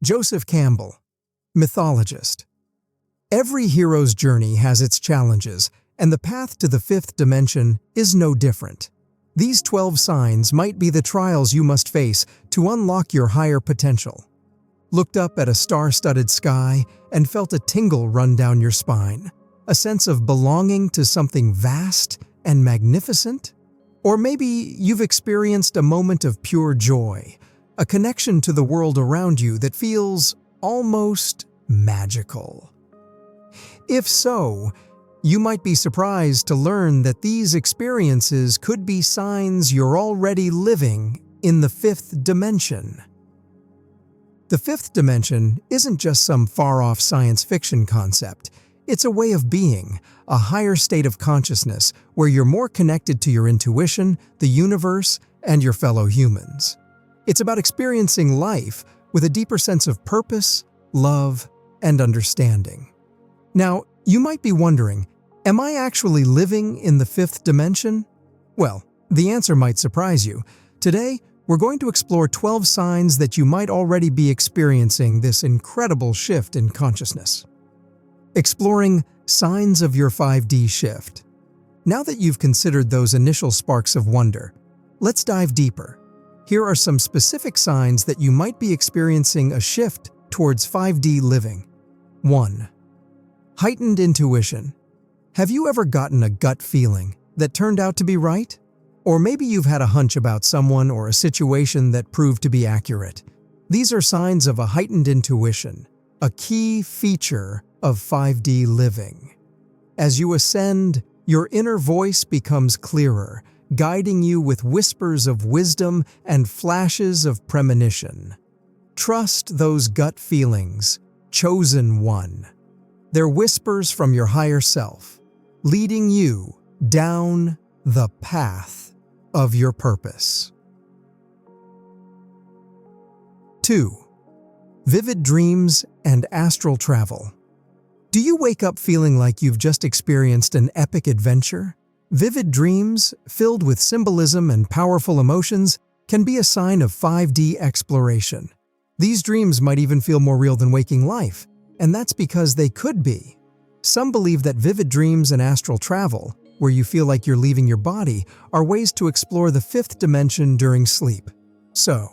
Joseph Campbell, mythologist. Every hero's journey has its challenges, and the path to the fifth dimension is no different. These 12 signs might be the trials you must face to unlock your higher potential. Looked up at a star-studded sky and felt a tingle run down your spine, a sense of belonging to something vast and magnificent? Or maybe you've experienced a moment of pure joy, a connection to the world around you that feels almost magical. If so, you might be surprised to learn that these experiences could be signs you're already living in the fifth dimension. The fifth dimension isn't just some far-off science fiction concept. It's a way of being, a higher state of consciousness where you're more connected to your intuition, the universe, and your fellow humans. It's about experiencing life with a deeper sense of purpose, love, and understanding. Now, you might be wondering, am I actually living in the fifth dimension? Well, the answer might surprise you. Today, we're going to explore 12 signs that you might already be experiencing this incredible shift in consciousness. Exploring signs of your 5D shift. Now that you've considered those initial sparks of wonder, let's dive deeper. Here are some specific signs that you might be experiencing a shift towards 5D living. 1. Heightened intuition. Have you ever gotten a gut feeling that turned out to be right? Or maybe you've had a hunch about someone or a situation that proved to be accurate. These are signs of a heightened intuition, a key feature of 5D living. As you ascend, your inner voice becomes clearer, guiding you with whispers of wisdom and flashes of premonition. Trust those gut feelings, chosen one. They're whispers from your higher self, leading you down the path of your purpose. 2. Vivid dreams and astral travel. Do you wake up feeling like you've just experienced an epic adventure? Vivid dreams, filled with symbolism and powerful emotions, can be a sign of 5D exploration. These dreams might even feel more real than waking life, and that's because they could be. Some believe that vivid dreams and astral travel, where you feel like you're leaving your body, are ways to explore the fifth dimension during sleep. So,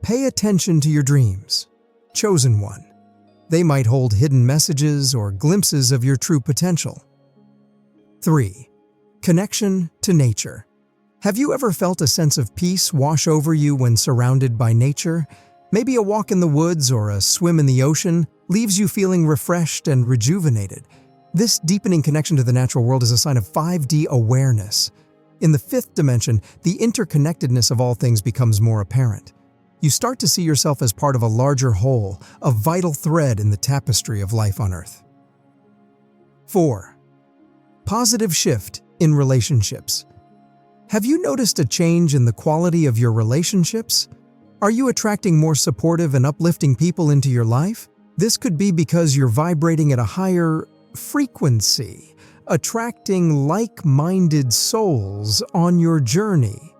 pay attention to your dreams. Chosen one. They might hold hidden messages or glimpses of your true potential. 3. Connection to nature. Have you ever felt a sense of peace wash over you when surrounded by nature? Maybe a walk in the woods or a swim in the ocean leaves you feeling refreshed and rejuvenated. This deepening connection to the natural world is a sign of 5D awareness. In the fifth dimension, the interconnectedness of all things becomes more apparent. You start to see yourself as part of a larger whole, a vital thread in the tapestry of life on Earth. 4. Positive shift in relationships. Have you noticed a change in the quality of your relationships? Are you attracting more supportive and uplifting people into your life? This could be because you're vibrating at a higher frequency, attracting like-minded souls on your journey.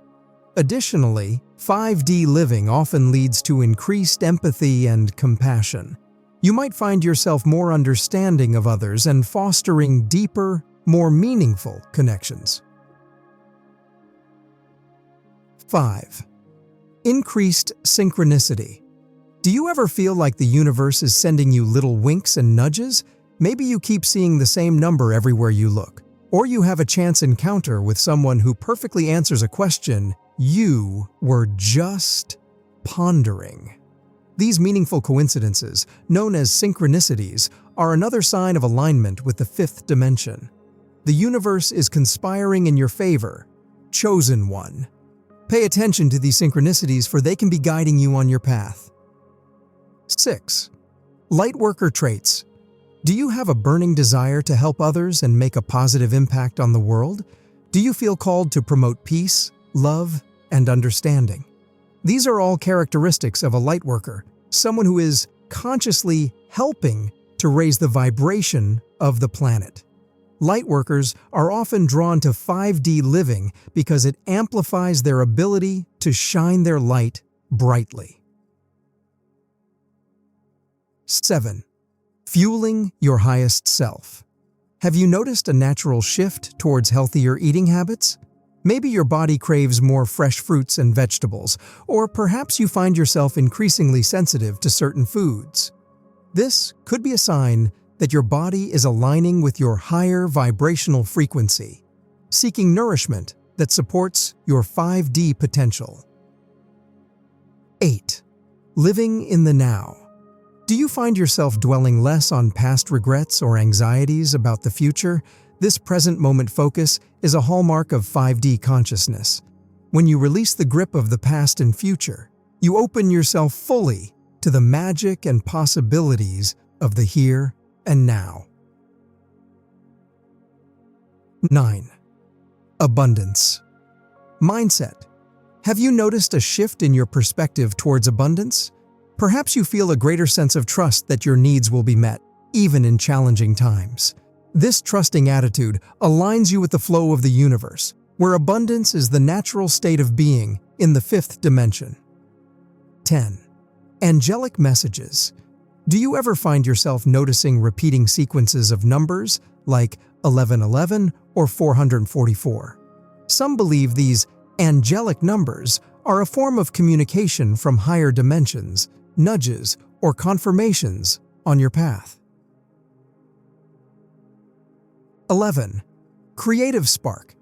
Additionally, 5D living often leads to increased empathy and compassion. You might find yourself more understanding of others and fostering deeper, more meaningful connections. 5. Increased synchronicity. Do you ever feel like the universe is sending you little winks and nudges? Maybe you keep seeing the same number everywhere you look, or you have a chance encounter with someone who perfectly answers a question you were just pondering. These meaningful coincidences, known as synchronicities, are another sign of alignment with the fifth dimension. The universe is conspiring in your favor, chosen one. Pay attention to these synchronicities, for they can be guiding you on your path. 6. Lightworker traits. Do you have a burning desire to help others and make a positive impact on the world? Do you feel called to promote peace, love, and understanding? These are all characteristics of a lightworker, someone who is consciously helping to raise the vibration of the planet. Lightworkers are often drawn to 5D living because it amplifies their ability to shine their light brightly. 7. Fueling your highest self. Have you noticed a natural shift towards healthier eating habits? Maybe your body craves more fresh fruits and vegetables, or perhaps you find yourself increasingly sensitive to certain foods. This could be a sign that your body is aligning with your higher vibrational frequency, seeking nourishment that supports your 5D potential. 8. Living in the now. Do you find yourself dwelling less on past regrets or anxieties about the future? This present moment focus is a hallmark of 5D consciousness. When you release the grip of the past and future, you open yourself fully to the magic and possibilities of the here and now. 9. Abundance. Mindset. Have you noticed a shift in your perspective towards abundance? Perhaps you feel a greater sense of trust that your needs will be met, even in challenging times. This trusting attitude aligns you with the flow of the universe, where abundance is the natural state of being in the 5th dimension. 10. Angelic messages. Do you ever find yourself noticing repeating sequences of numbers like 1111 or 444? Some believe these angelic numbers are a form of communication from higher dimensions, nudges, or confirmations on your path. 11. Creative spark.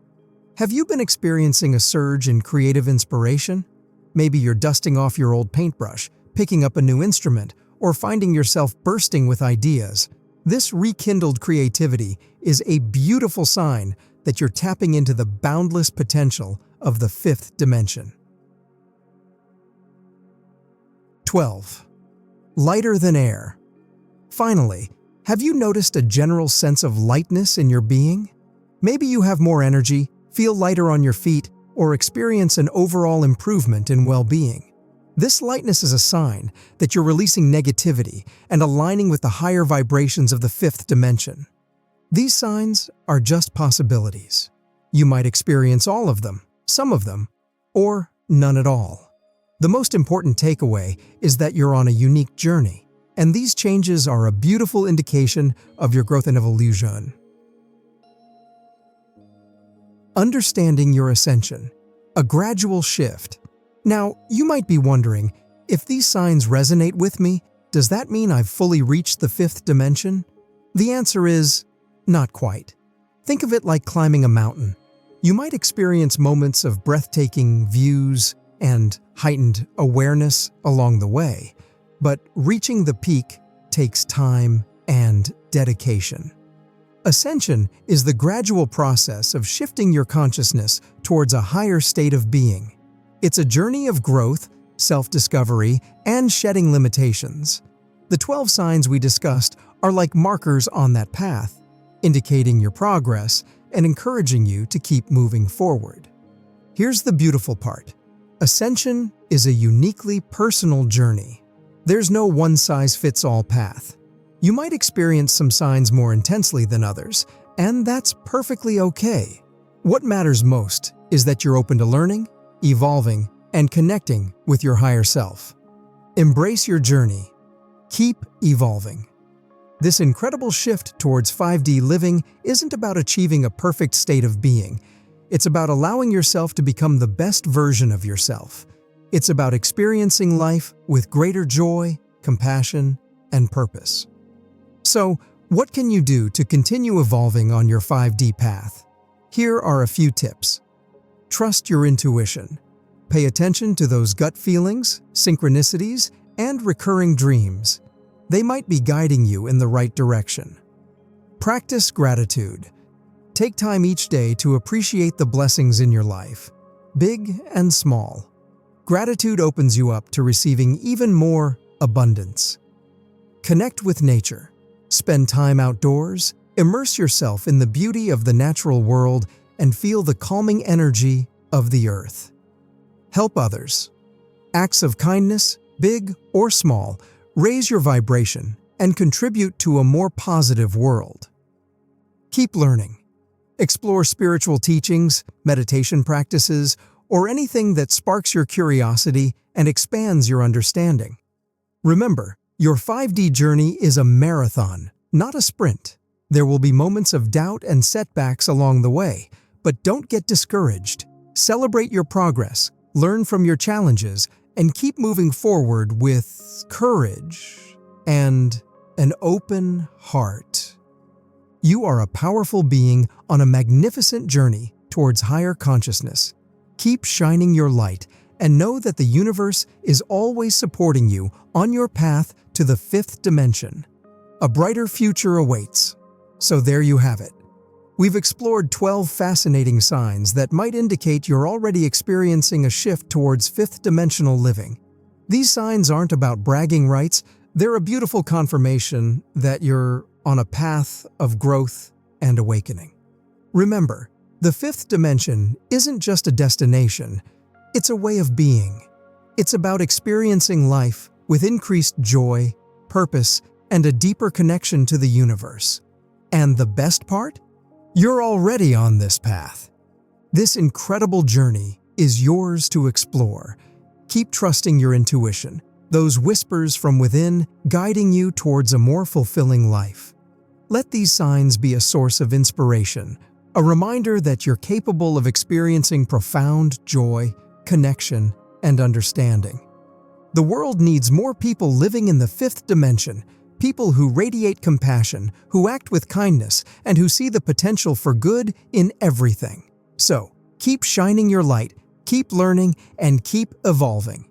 Have you been experiencing a surge in creative inspiration? Maybe you're dusting off your old paintbrush, picking up a new instrument, or finding yourself bursting with ideas. This rekindled creativity is a beautiful sign that you're tapping into the boundless potential of the 5th dimension. 12. Lighter than air. Finally, have you noticed a general sense of lightness in your being? Maybe you have more energy, feel lighter on your feet, or experience an overall improvement in well-being. This lightness is a sign that you're releasing negativity and aligning with the higher vibrations of the 5th dimension. These signs are just possibilities. You might experience all of them, some of them, or none at all. The most important takeaway is that you're on a unique journey, and these changes are a beautiful indication of your growth and evolution. Understanding your ascension, a gradual shift. Now, you might be wondering, if these signs resonate with me, does that mean I've fully reached the 5th dimension? The answer is, not quite. Think of it like climbing a mountain. You might experience moments of breathtaking views and heightened awareness along the way, but reaching the peak takes time and dedication. Ascension is the gradual process of shifting your consciousness towards a higher state of being. It's a journey of growth, self-discovery, and shedding limitations. The 12 signs we discussed are like markers on that path, indicating your progress and encouraging you to keep moving forward. Here's the beautiful part. Ascension is a uniquely personal journey. There's no one-size-fits-all path. You might experience some signs more intensely than others, and that's perfectly okay. What matters most is that you're open to learning, evolving, and connecting with your higher self. Embrace your journey. Keep evolving. This incredible shift towards 5D living isn't about achieving a perfect state of being. It's about allowing yourself to become the best version of yourself. It's about experiencing life with greater joy, compassion, and purpose. So, what can you do to continue evolving on your 5D path? Here are a few tips. Trust your intuition. Pay attention to those gut feelings, synchronicities, and recurring dreams. They might be guiding you in the right direction. Practice gratitude. Take time each day to appreciate the blessings in your life, big and small. Gratitude opens you up to receiving even more abundance. Connect with nature. Spend time outdoors, immerse yourself in the beauty of the natural world, and feel the calming energy of the earth. Help others. Acts of kindness, big or small, raise your vibration and contribute to a more positive world. Keep learning. Explore spiritual teachings, meditation practices, or anything that sparks your curiosity and expands your understanding. Remember, Your 5D journey is a marathon, not a sprint. There will be moments of doubt and setbacks along the way, but don't get discouraged. Celebrate your progress, learn from your challenges, and keep moving forward with courage and an open heart. You are a powerful being on a magnificent journey towards higher consciousness. Keep shining your light and know that the universe is always supporting you on your path to the 5th dimension. A brighter future awaits. So there you have it. We've explored 12 fascinating signs that might indicate you're already experiencing a shift towards 5th dimensional living. These signs aren't about bragging rights, they're a beautiful confirmation that you're on a path of growth and awakening. Remember, the 5th dimension isn't just a destination, it's a way of being. It's about experiencing life with increased joy, purpose, and a deeper connection to the universe. And the best part? You're already on this path. This incredible journey is yours to explore. Keep trusting your intuition, those whispers from within guiding you towards a more fulfilling life. Let these signs be a source of inspiration, a reminder that you're capable of experiencing profound joy, connection, and understanding. The world needs more people living in the 5th dimension, people who radiate compassion, who act with kindness, and who see the potential for good in everything. So, keep shining your light, keep learning, and keep evolving.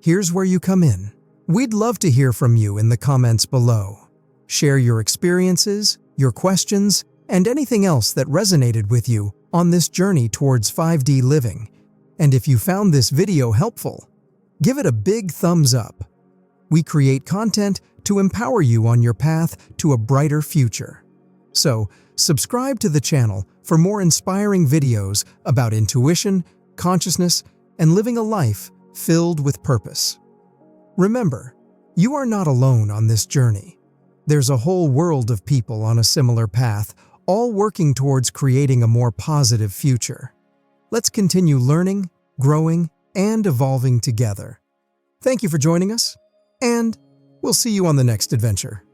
Here's where you come in. We'd love to hear from you in the comments below. Share your experiences, your questions, and anything else that resonated with you on this journey towards 5D living. And if you found this video helpful, give it a big thumbs up. We create content to empower you on your path to a brighter future. So, subscribe to the channel for more inspiring videos about intuition, consciousness, and living a life filled with purpose. Remember, you are not alone on this journey. There's a whole world of people on a similar path, all working towards creating a more positive future. Let's continue learning, growing, and evolving together. Thank you for joining us, and we'll see you on the next adventure.